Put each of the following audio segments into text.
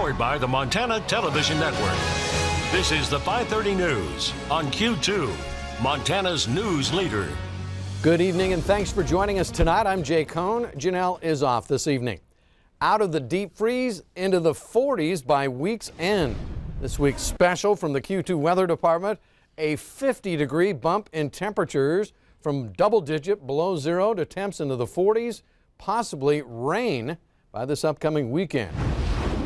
Powered by the Montana Television Network. This is the 530 News on Q2, Montana's news leader. Good evening and thanks for joining us tonight. I'm Jay Kohn. Janelle is off this evening. Out of the deep freeze into the 40s by week's end. This week's special from the Q2 Weather Department, a 50-degree bump in temperatures from double-digit below zero to temps into the 40s, possibly rain by this upcoming weekend.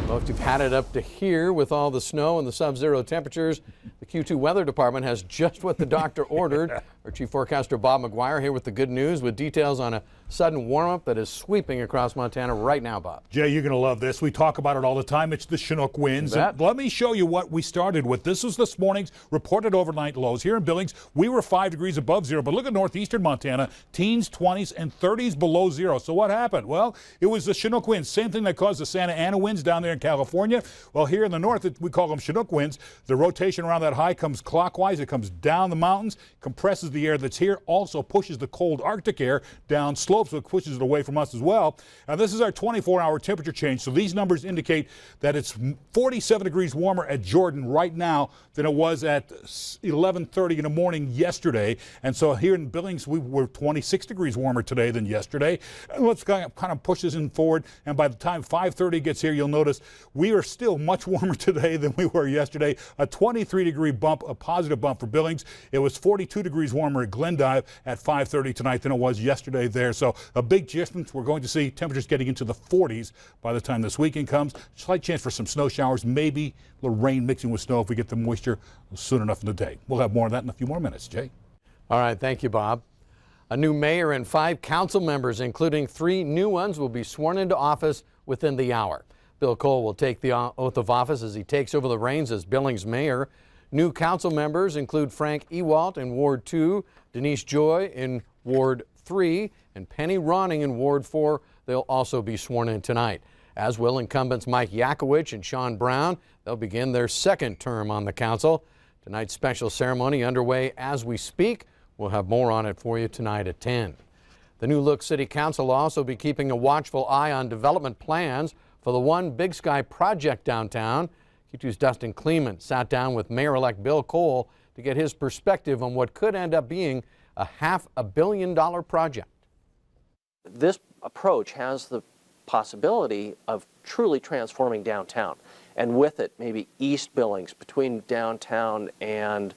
Most you've had it up to here with all the snow and the sub-zero temperatures. The Q2 Weather Department has just what the doctor ordered. Our chief forecaster Bob McGuire here with the good news with details on a sudden warm-up that is sweeping across Montana right now, Bob. Jay, you're going to love this. We talk about it all the time. It's the Chinook winds. And let me show you what we started with. This was this morning's reported overnight lows. Here in Billings, we were 5 degrees above zero. But look at northeastern Montana, teens, 20s, and 30s below zero. So what happened? Well, it was the Chinook winds. Same thing that caused the Santa Ana winds down there in California. Well, here in the north, we call them Chinook winds. The rotation around that high comes clockwise. It comes down the mountains, compresses the air that's here, also pushes the cold Arctic air down slopes, so it pushes it away from us as well. Now, this is our 24-hour temperature change. So these numbers indicate that it's 47 degrees warmer at Jordan right now than it was at 11:30 in the morning yesterday. And so here in Billings, we were 26 degrees warmer today than yesterday. And let's kind of push this in forward. And by the time 5:30 gets here, you'll notice we are still much warmer today than we were yesterday. A 23-degree bump, a positive bump for Billings. It was 42 degrees warmer at Glendive at 5:30 tonight than it was yesterday there. So a big difference. We're going to see temperatures getting into the 40s by the time this weekend comes. Slight chance for some snow showers, maybe a little rain mixing with snow if we get the moisture soon enough in the day. We'll have more of that in a few more minutes, Jay. All right, thank you, Bob. A new mayor and 5 council members, including 3 new ones, will be sworn into office within the hour. Bill Cole will take the oath of office as he takes over the reins as Billings mayor. New council members include Frank Ewalt in Ward 2, Denise Joy in Ward 3, and Penny Ronning in Ward 4. They'll also be sworn in tonight, as will incumbents Mike Yakowicz and Sean Brown. They'll begin their second term on the council. Tonight's special ceremony underway as we speak. We'll have more on it for you tonight at 10. The new look City Council will also be keeping a watchful eye on development plans for the One Big Sky project downtown. Q2's Dustin Kleeman sat down with Mayor-elect Bill Cole to get his perspective on what could end up being a $500 million project. This approach has the possibility of truly transforming downtown, and with it maybe East Billings between downtown and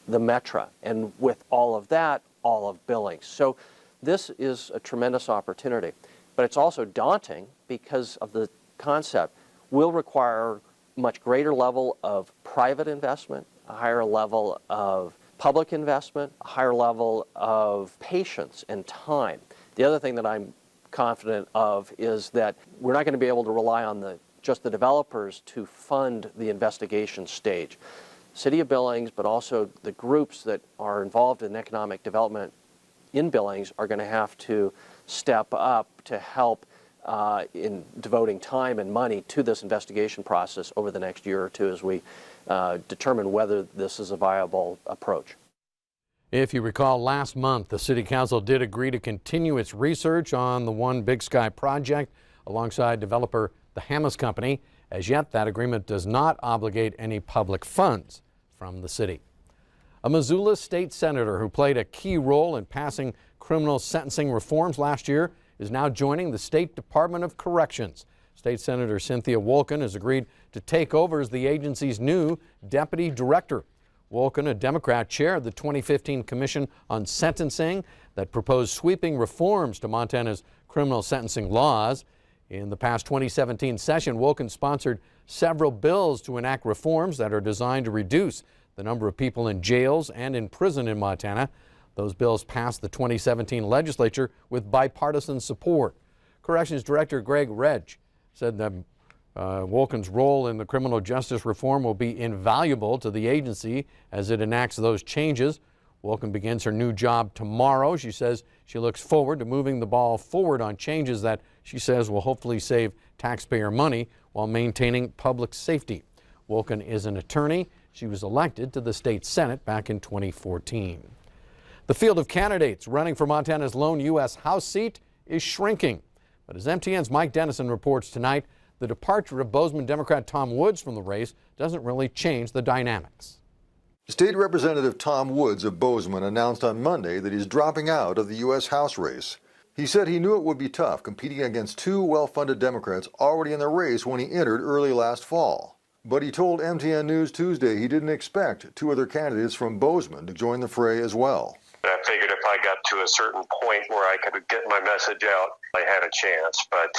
the Metro, and with all of that, all of Billings. So this is a tremendous opportunity, but it's also daunting because of the concept will require much greater level of private investment, a higher level of public investment, a higher level of patience and time. The other thing that I'm confident of is that we're not going to be able to rely on just the developers to fund the investigation stage. City of Billings, but also the groups that are involved in economic development in Billings are going to have to step up to help in devoting time and money to this investigation process over the next year or two as we determine whether this is a viable approach. If you recall, last month, the City Council did agree to continue its research on the One Big Sky project alongside developer the Hammes Company. As yet, that agreement does not obligate any public funds from the city. A Missoula state senator who played a key role in passing criminal sentencing reforms last year is now joining the State Department of Corrections. State Senator Cynthia Wolken has agreed to take over as the agency's new deputy director. Wolken, a Democrat, chaired the 2015 Commission on Sentencing that proposed sweeping reforms to Montana's criminal sentencing laws. In the past 2017 session, Wolken sponsored several bills to enact reforms that are designed to reduce the number of people in jails and in prison in Montana. Those bills passed the 2017 legislature with bipartisan support. Corrections Director Greg Reg said that Wolken's role in the criminal justice reform will be invaluable to the agency as it enacts those changes. Wolken begins her new job tomorrow. She says she looks forward to moving the ball forward on changes that she says will hopefully save taxpayer money while maintaining public safety. Wolken is an attorney. She was elected to the state Senate back in 2014. The field of candidates running for Montana's lone U.S. House seat is shrinking. But as MTN's Mike Dennison reports tonight, the departure of Bozeman Democrat Tom Woods from the race doesn't really change the dynamics. State Representative Tom Woods of Bozeman announced on Monday that he's dropping out of the U.S. House race. He said he knew it would be tough competing against two well-funded Democrats already in the race when he entered early last fall. But he told MTN News Tuesday he didn't expect two other candidates from Bozeman to join the fray as well. I figured if I got to a certain point where I could get my message out, I had a chance. But,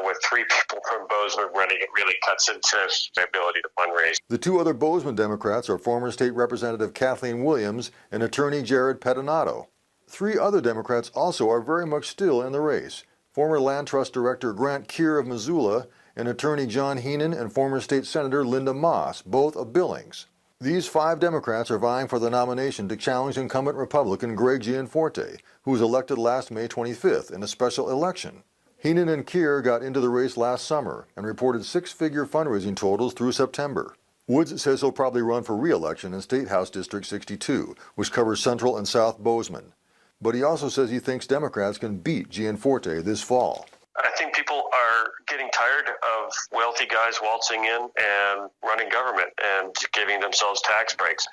with three people from Bozeman running, it really cuts into my ability to fundraise. The two other Bozeman Democrats are former State Representative Kathleen Williams and attorney Jared Pettinato. Three other Democrats also are very much still in the race. Former Land Trust Director Grant Keir of Missoula and attorney John Heenan and former State Senator Linda Moss, both of Billings. These five Democrats are vying for the nomination to challenge incumbent Republican Greg Gianforte, who was elected last May 25th in a special election. Heenan and Keir got into the race last summer and reported six-figure fundraising totals through September. Woods says he'll probably run for re-election in State House District 62, which covers Central and South Bozeman. But he also says he thinks Democrats can beat Gianforte this fall. I think people are getting tired of wealthy guys waltzing in and running government and giving themselves tax breaks.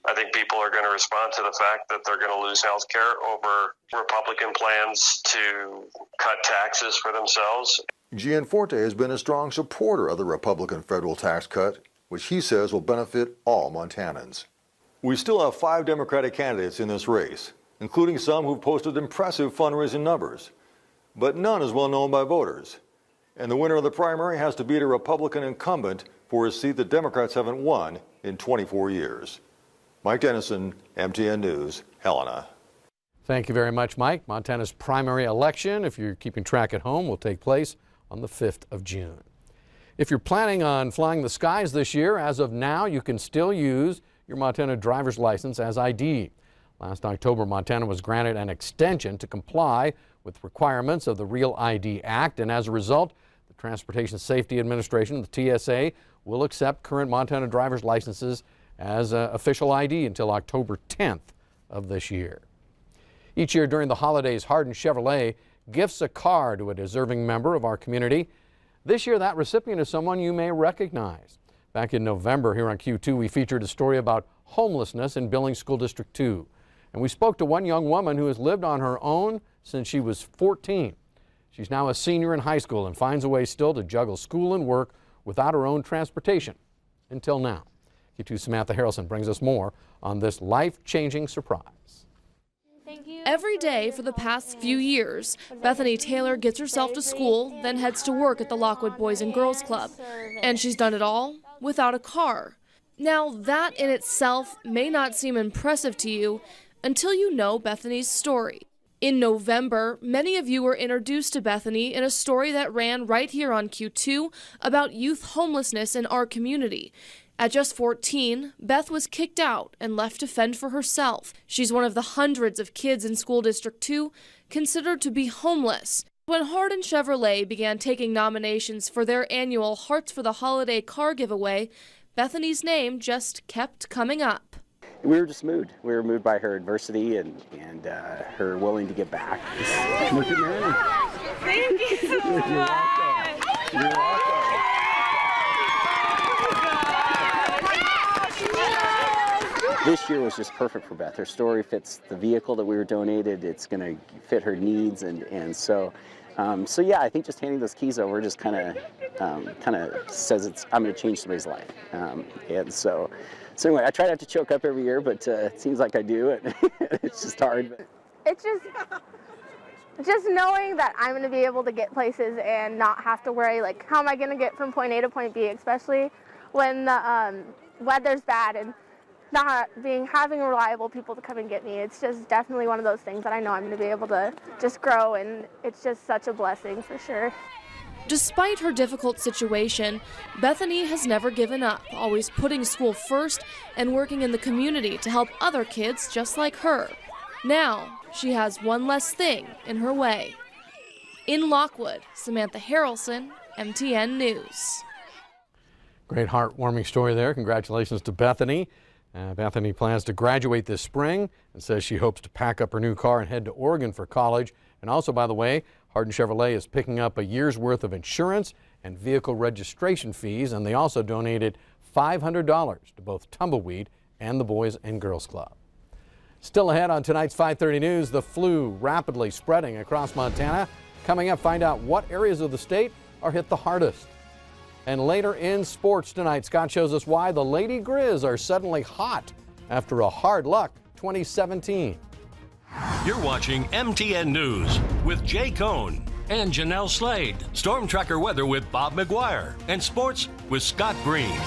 I think people are going to respond to the fact that they're going to lose health care over Republican plans to cut taxes for themselves. Gianforte has been a strong supporter of the Republican federal tax cut, which he says will benefit all Montanans. We still have five Democratic candidates in this race, including some who've posted impressive fundraising numbers. But none is well known by voters. And the winner of the primary has to beat a Republican incumbent for a seat that Democrats haven't won in 24 years. Mike Dennison, MTN News, Helena. Thank you very much, Mike. Montana's primary election, if you're keeping track at home, will take place on the 5th of June. If you're planning on flying the skies this year, as of now, you can still use your Montana driver's license as ID. Last October, Montana was granted an extension to comply with requirements of the Real ID Act, and as a result, the Transportation Safety Administration, the TSA, will accept current Montana driver's licenses as official ID until October 10th of this year. Each year during the holidays, Hardin Chevrolet gifts a car to a deserving member of our community. This year, that recipient is someone you may recognize. Back in November here on Q2, we featured a story about homelessness in Billings School District 2. And we spoke to one young woman who has lived on her own since she was 14. She's now a senior in high school and finds a way still to juggle school and work without her own transportation. Until now. Q2's Samantha Harrelson brings us more on this life-changing surprise. Every day for the past few years, Bethany Taylor gets herself to school, then heads to work at the Lockwood Boys and Girls Club. And she's done it all without a car. Now, that in itself may not seem impressive to you until you know Bethany's story. In November, many of you were introduced to Bethany in a story that ran right here on Q2 about youth homelessness in our community. At just 14, Beth was kicked out and left to fend for herself. She's one of the hundreds of kids in School District 2 considered to be homeless. When Hardin Chevrolet began taking nominations for their annual Hearts for the Holiday car giveaway, Bethany's name just kept coming up. We were just moved. We were moved by her adversity and her willing to give back. Look at Mary. Thank you so much. You're welcome. This year was just perfect for Beth. Her story fits the vehicle that we were donated. It's going to fit her needs, and so yeah, I think just handing those keys over just kind of says I'm going to change somebody's life, and so anyway, I try not to choke up every year, but it seems like I do, and it's just hard. It's just knowing that I'm going to be able to get places and not have to worry, like, how am I going to get from point A to point B, especially when the weather's bad and not having reliable people to come and get me. It's just definitely one of those things that I know I'm going to be able to just grow, and it's just such a blessing for sure. Despite her difficult situation, Bethany has never given up, always putting school first and working in the community to help other kids just like her. Now, she has one less thing in her way. In Lockwood, Samantha Harrelson, MTN News. Great heartwarming story there. Congratulations to Bethany. Bethany plans to graduate this spring and says she hopes to pack up her new car and head to Oregon for college. And also, by the way, Hardin Chevrolet is picking up a year's worth of insurance and vehicle registration fees, and they also donated $500 to both Tumbleweed and the Boys and Girls Club. Still ahead on tonight's 5:30 News, the flu rapidly spreading across Montana. Coming up, find out what areas of the state are hit the hardest. And later in sports tonight, Scott shows us why the Lady Grizz are suddenly hot after a hard luck 2017. You're watching MTN News with Jay Kohn and Janelle Slade. Storm Tracker weather with Bob McGuire. And sports with Scott Green.